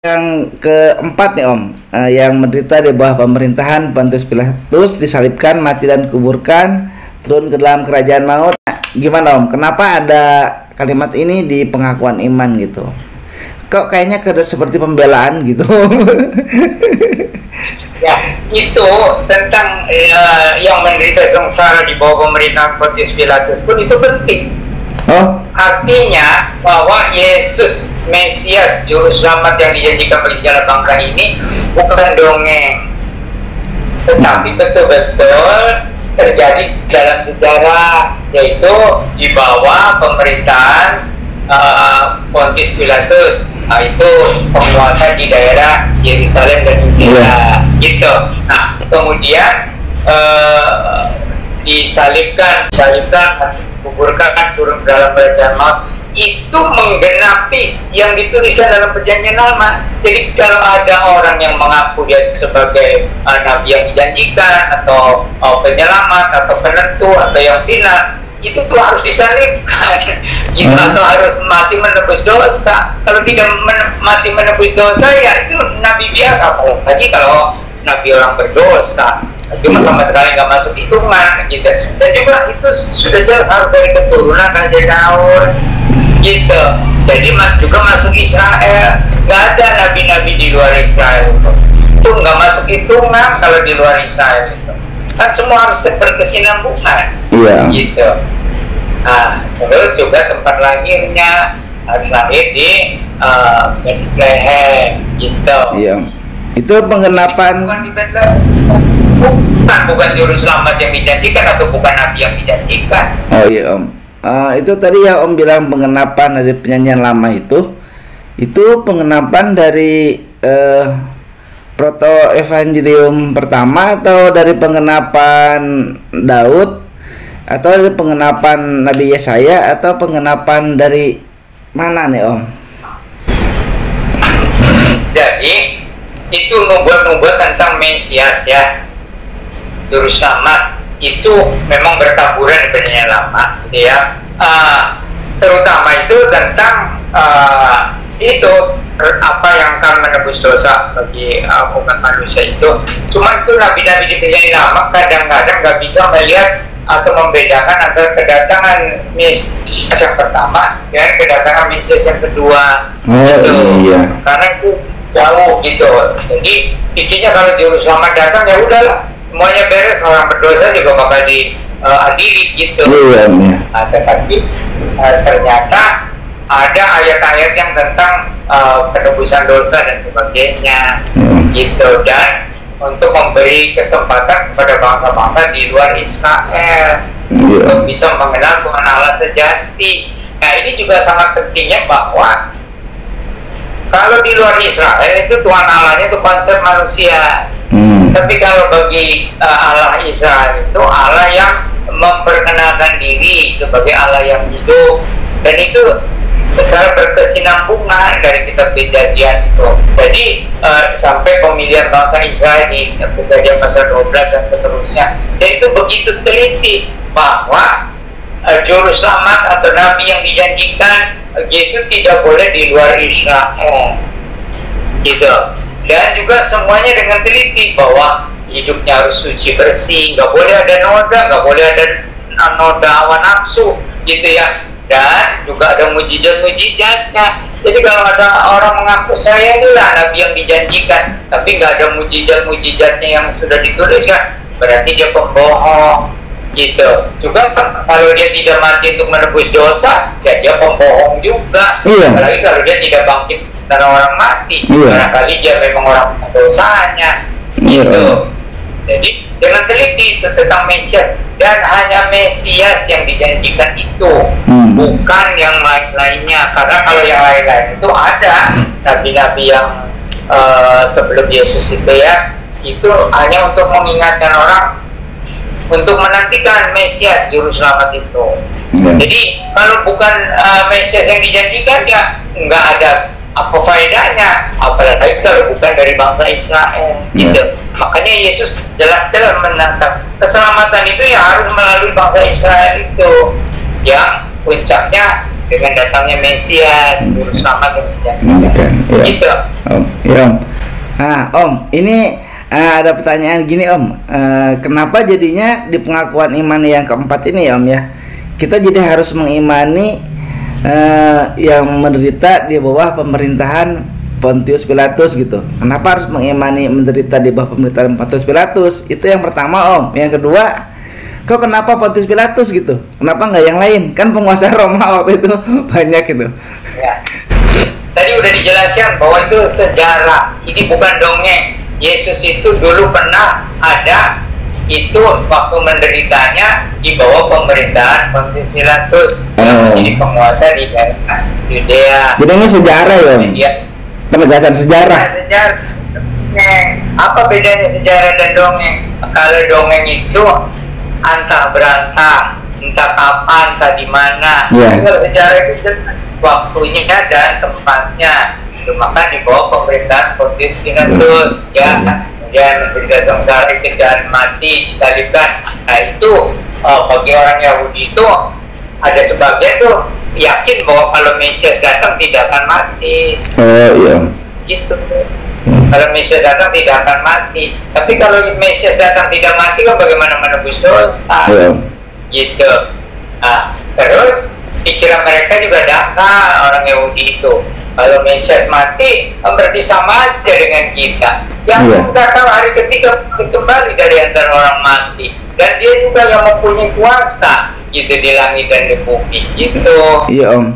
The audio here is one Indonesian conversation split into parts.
Yang keempat nih Om, yang menderita di bawah pemerintahan Pontius Pilatus, disalibkan, mati dan kuburkan, turun ke dalam kerajaan maut. Nah, gimana Om? Kenapa ada kalimat ini di pengakuan iman gitu? Kok kayaknya seperti pembelaan gitu? Ya, itu tentang yang menderita sengsara di bawah pemerintahan Pontius Pilatus pun itu penting. Oh, artinya bahwa Yesus Mesias Juru Selamat yang dijanjikan oleh segala bangsa ini bukan dongeng, tetapi betul-betul terjadi dalam sejarah, yaitu di bawah pemerintahan Pontius Pilatus, itu penguasa di daerah Yerusalem dan Yudea, gitu. Nah, kemudian disalibkan, kuburkan, turun dalam kerajaan maut, itu menggenapi yang dituliskan dalam perjanjian lama. Jadi kalau ada orang yang mengaku dia sebagai nabi yang dijanjikan, atau penyelamat, atau penentu, atau yang final, itu tuh harus disalibkan gitu, atau harus mati menebus dosa. Kalau tidak mati menebus dosa, ya itu nabi biasa. Apalagi kalau nabi orang berdosa, cuma sama sekali nggak masuk hitungan gitu. Dan juga itu sudah jelas harus dari keturunan Raja Daud gitu. Jadi juga masuk Israel. Nggak ada nabi-nabi di luar Israel itu nggak masuk hitungan kalau di luar Israel itu. Kan semua harus berkesinambungan, gitu. Nah, terus juga tempat lahirnya harus lahir di Bethlehem gitu. Iya. Itu pengenapan bukan juru selamat yang dijanjikan, atau bukan nabi yang dijanjikan. Oh iya Om, itu tadi ya Om bilang pengenapan dari perjanjian lama itu pengenapan dari proto evangelium pertama, atau dari pengenapan Daud, atau dari pengenapan Nabi Yesaya, atau pengenapan dari mana nih Om? Jadi itu nubuat-nubuat tentang Mesias ya, Juru Selamat, itu memang bertaburan di perjanjian lama gitu ya. Terutama itu tentang itu apa yang akan menebus dosa bagi umat manusia itu. Cuma itu nabi-nabi di perjanjian lama kadang-kadang nggak bisa melihat atau membedakan antara kedatangan Mesias yang pertama dan kedatangan Mesias yang kedua. Gitu. Iya. Karena itu jauh gitu. Jadi intinya kalau juru selamat datang, ya udahlah, semuanya beres, orang berdosa juga bakal diadili gitu. Iya. Nah, tetapi ternyata ada ayat-ayat yang tentang penebusan dosa dan sebagainya, gitu. Dan untuk memberi kesempatan kepada bangsa-bangsa di luar Israel untuk bisa mengenal Tuhan Allah sejati. Nah, ini juga sangat pentingnya bahwa kalau di luar Israel itu Tuhan Allahnya itu konsep manusia. Tapi kalau bagi Allah Israel itu Allah yang memperkenalkan diri sebagai Allah yang hidup, dan itu secara berkesinambungan dari kitab Kejadian itu. Jadi sampai pemilihan bangsa Israel di Kejadian pasal 12 dan seterusnya. Dan itu begitu teliti bahwa juru selamat atau nabi yang dijanjikan gitu tidak boleh di luar Israel, gitu. Dan juga semuanya dengan teliti bahwa hidupnya harus suci bersih, nggak boleh ada noda, nggak boleh ada noda hawa nafsu, gitu ya. Dan juga ada mujizat-mujizatnya. Jadi kalau ada orang mengaku saya inilah nabi yang dijanjikan, tapi nggak ada mujizat-mujizatnya yang sudah dituliskan, berarti dia pembohong, gitu. Juga kalau dia tidak mati untuk menebus dosa, ya dia pembohong juga. Apalagi kalau dia tidak bangkit karena orang mati, barangkali dia memang orang dosanya, gitu. Jadi dengan teliti itu tentang Mesias, dan hanya Mesias yang dijanjikan itu, bukan yang lain-lainnya. Karena kalau yang lain-lain itu ada nabi-nabi yang sebelum Yesus itu ya, itu hanya untuk mengingatkan orang untuk menantikan Mesias Juru Selamat itu. Jadi kalau bukan Mesias yang dijanjikan, ya nggak ada apa faedahnya, apalagi kalau bukan dari bangsa Israel, gitu. Makanya Yesus jelas-jelas menantang keselamatan itu ya harus melalui bangsa Israel itu, yang puncaknya dengan datangnya Mesias juru selamat yang dijanjikan. Ya. Gitu. Om, ya Om. Nah, Om, ini ada pertanyaan gini Om, kenapa jadinya di pengakuan iman yang keempat ini ya Om ya, kita jadi harus mengimani yang menderita di bawah pemerintahan Pontius Pilatus gitu. Kenapa harus mengimani menderita di bawah pemerintahan Pontius Pilatus? Itu yang pertama Om. Yang kedua, kok kenapa Pontius Pilatus gitu? Kenapa nggak yang lain? Kan penguasa Roma waktu itu banyak gitu. Ya. Tadi udah dijelaskan bahwa itu sejarah. Ini bukan dongeng. Yesus itu dulu pernah ada itu waktu menderitanya di bawah pemerintahan Pontius Pilatus yang menjadi penguasa di Yudea. Jadi ini sejarah ya? Penegasan sejarah. Sejarah. Apa bedanya sejarah dan dongeng? Kalau dongeng itu antah berantah, entah kapan, entah di mana. Yeah. Kalau sejarah itu jelas waktunya dan tempatnya. Maka di bawah pemerintahan Pontius Pilatus, ya, kemudian menderita sengsara dan mati, disalibkan. Nah itu bagi orang Yahudi itu ada sebagian tuh yakin bahwa kalau Mesias datang tidak akan mati. Oh iya. Gitu. Kalau Mesias datang tidak akan mati. Tapi kalau Mesias datang tidak mati kan bagaimana menebus dosa? Gitu. Nah, terus pikiran mereka juga dangkal orang Yahudi itu. Kalau Mesias mati berarti sama aja dengan kita. Yang datang hari ketiga kembali dari antara orang mati. Dan dia juga yang mempunyai kuasa gitu di langit dan di bumi gitu. Iya Om.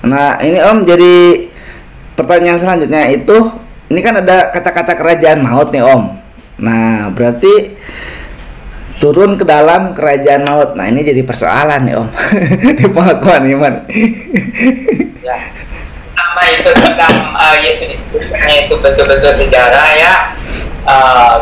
Nah ini Om, jadi pertanyaan selanjutnya itu, ini kan ada kata-kata kerajaan maut nih Om. Nah berarti turun ke dalam kerajaan maut. Nah ini jadi persoalan nih Om di pengakuan iman. Ya. Nama itu tentang Yesus itu betul-betul sejarah ya.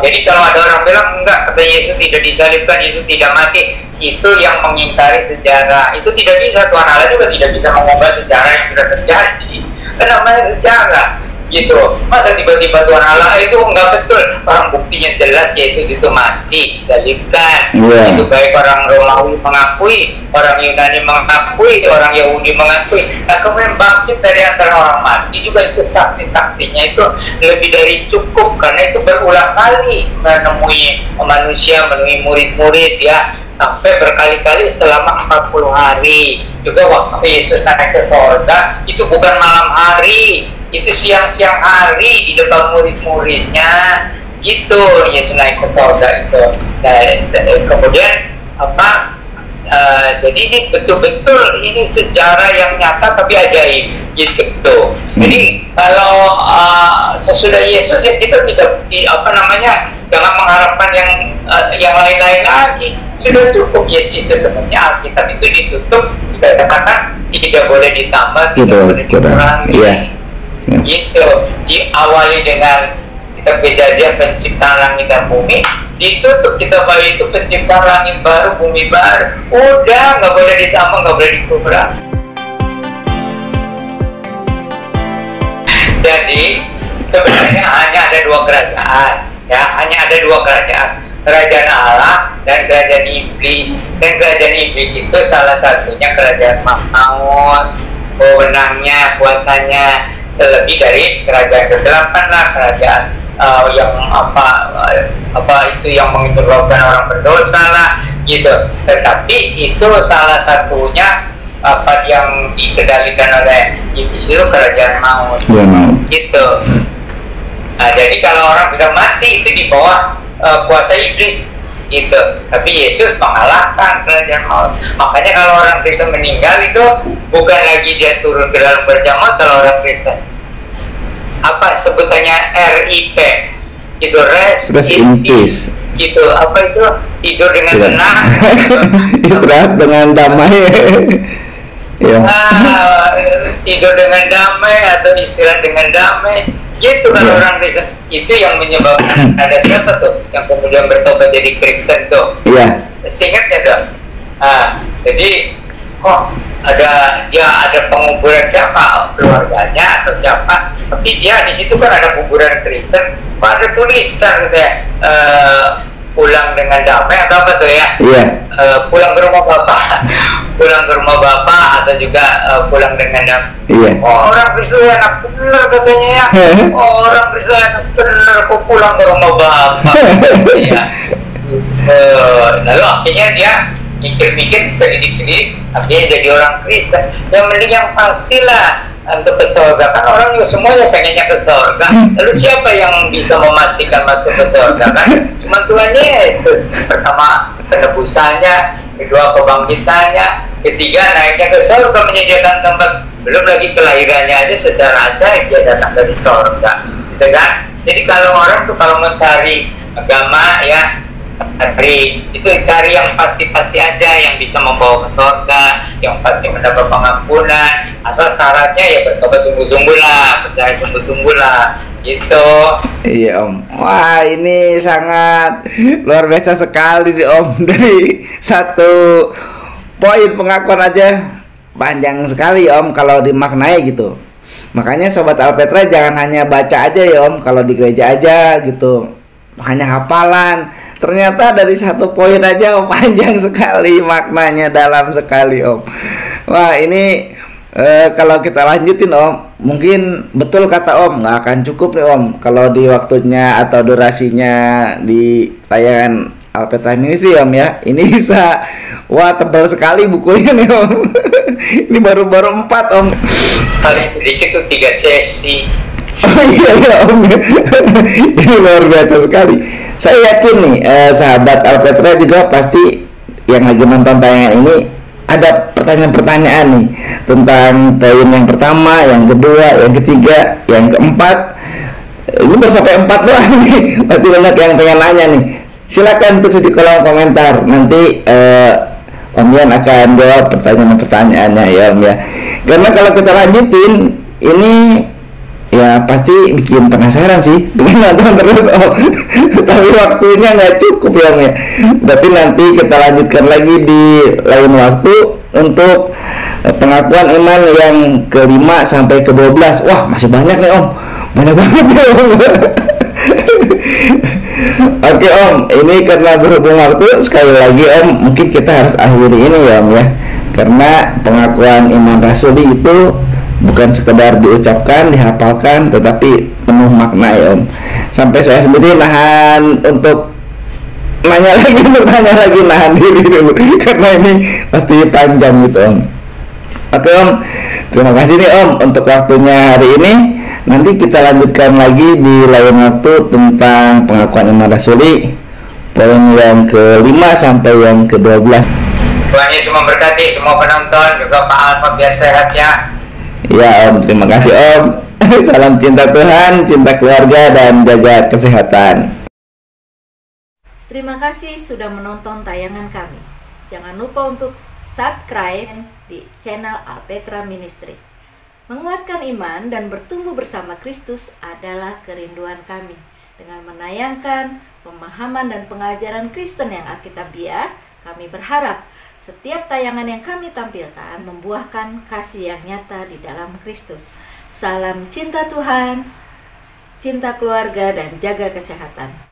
Jadi kalau ada orang bilang enggak, kata Yesus tidak disalibkan, Yesus tidak mati, itu yang mengingkari sejarah. Itu tidak bisa, Tuhan Allah juga tidak bisa mengubah sejarah yang sudah terjadi. Kan namanya sejarah gitu. Masa tiba-tiba Tuhan Allah itu enggak betul? Orang buktinya jelas Yesus itu mati, disalibkan. Itu baik orang Romawi mengakui, orang Yunani mengakui, orang Yahudi mengakui. Nah kemudian bangkit dari antara orang mati juga, itu saksi-saksinya itu lebih dari cukup, karena itu berulang kali menemui manusia, menemui murid-murid ya, sampai berkali-kali selama 40 hari. Juga waktu Yesus naik ke sorga itu bukan malam hari, itu siang-siang hari di depan murid-muridnya gitu. Yesus naik ke sorga itu. Kemudian apa? Jadi ini betul-betul ini sejarah yang nyata tapi ajaib gitu. Jadi kalau sesudah Yesus ya kita tidak jangan mengharapkan yang lain-lain lagi. Sudah cukup Yesus itu sebenarnya. Alkitab itu ditutup, dikatakan tidak boleh ditambah, tidak boleh dikurangi. Gitu. Diawali dengan kejadian penciptaan langit dan bumi, ditutup kita bagi itu penciptaan langit baru, bumi baru. Udah, nggak boleh ditambah, nggak boleh dikurang. Jadi sebenarnya hanya ada dua kerajaan, ya, hanya ada dua kerajaan, kerajaan Allah dan kerajaan iblis. Dan kerajaan iblis itu salah satunya kerajaan maut, wewenangnya, kuasanya selebih dari kerajaan ke-8 lah, kerajaan yang itu yang menyebabkan orang berdosa lah gitu. Tetapi itu salah satunya yang dikendalikan oleh iblis itu kerajaan maut gitu. Nah, jadi kalau orang sudah mati itu di bawah kuasa iblis gitu. Tapi Yesus mengalahkan kerajaan maut. Makanya kalau orang Kristen meninggal itu bukan lagi dia turun ke dalam kerajaan maut. Kalau orang Kristen apa sebutannya RIP itu, rest in peace gitu. Apa itu? Tidur dengan tenang, istirahat dengan damai. Tidur dengan damai atau istirahat dengan damai gitu. Kalau orang Kristen itu yang menyebabkan ada siapa tuh yang kemudian bertobat jadi Kristen tuh? Singkatnya tuh. Jadi ada penguburan siapa, keluarganya atau siapa, tapi dia di situ kan ada kuburan Kristen, ada tulisan gitu ya, pulang dengan damai atau apa tuh ya? Iya. Pulang ke rumah bapak, pulang ke rumah bapak atau juga pulang dengan damai. Iya. Oh, orang Kristen enak bener katanya ya. Oh, orang Kristen enak bener kok pulang ke rumah bapak. Iya. Lalu akhirnya dia mikir-mikir sedikit-sedikit, akhirnya jadi orang Kristen. Yang mending yang pastilah untuk ke surga, kan orang juga semuanya pengennya ke surga. Lalu siapa yang bisa memastikan masuk ke surga? Kan cuma Tuhan Yesus. Pertama penebusannya, kedua kebangkitannya, ketiga naiknya ke surga menyediakan tempat. Belum lagi kelahirannya aja secara ajaib dia datang dari surga, gitu kan? Jadi kalau orang tuh kalau mencari agama ya, cari yang pasti-pasti aja, yang bisa membawa ke surga, yang pasti mendapat pengampunan. Asal syaratnya ya bertobat sungguh-sungguh lah, percaya sungguh-sungguh lah, gitu. Iya Om. Wah, ini sangat luar biasa sekali nih Om. Dari satu poin pengakuan aja panjang sekali Om kalau dimaknai gitu. Makanya Sobat Alpetra jangan hanya baca aja ya Om, kalau di gereja aja gitu, hanya hafalan. Ternyata dari satu poin aja Om, panjang sekali maknanya, dalam sekali Om. Wah, ini kalau kita lanjutin Om, mungkin betul kata Om, nggak akan cukup nih Om kalau di waktunya atau durasinya di tayangan Alpetra Ministry Om ya. Ini bisa, wah tebal sekali bukunya nih Om. Ini baru 4 Om. Paling sedikit tuh 3 sesi. Oh iya ya Om. Ini luar biasa sekali. Saya yakin nih sahabat Alpetra juga pasti yang lagi nonton tayangan ini ada pertanyaan-pertanyaan nih tentang poin yang pertama, yang kedua, yang ketiga, yang keempat. Ini baru sampai 4 doang nih. Berarti banyak yang pengen nanya nih. Silakan tulis di kolom komentar. Nanti Om Yan akan jawab pertanyaan-pertanyaannya ya Om ya. Karena kalau kita lanjutin ini ya pasti bikin penasaran sih, bikin nonton terus Om. Tapi waktunya nggak cukup ya Om ya. Berarti nanti kita lanjutkan lagi di lain waktu untuk pengakuan iman yang ke-5 sampai ke-12. Wah, masih banyak nih Om, banyak banget ya Om. Oke Om, ini karena berhubung waktu, sekali lagi Om, mungkin kita harus akhiri ini ya Om ya. Karena pengakuan iman rasuli itu bukan sekedar diucapkan, dihafalkan, tetapi penuh makna ya Om. Sampai saya sendiri nahan untuk nanya lagi, nahan diri dulu karena ini pasti panjang gitu Om. Oke Om, terima kasih nih Om untuk waktunya hari ini. Nanti kita lanjutkan lagi di lain waktu tentang pengakuan iman rasuli, poin yang ke-5 sampai yang ke-12. Tuhan Yesus memberkati semua penonton, juga Pak Alfa biar sehat ya. Ya Om, terima kasih Om. Salam cinta Tuhan, cinta keluarga, dan jaga kesehatan. Terima kasih sudah menonton tayangan kami. Jangan lupa untuk subscribe di channel Alpetra Ministry. Menguatkan iman dan bertumbuh bersama Kristus adalah kerinduan kami. Dengan menayangkan pemahaman dan pengajaran Kristen yang alkitabiah, kami berharap setiap tayangan yang kami tampilkan membuahkan kasih yang nyata di dalam Kristus. Salam cinta Tuhan, cinta keluarga, dan jaga kesehatan.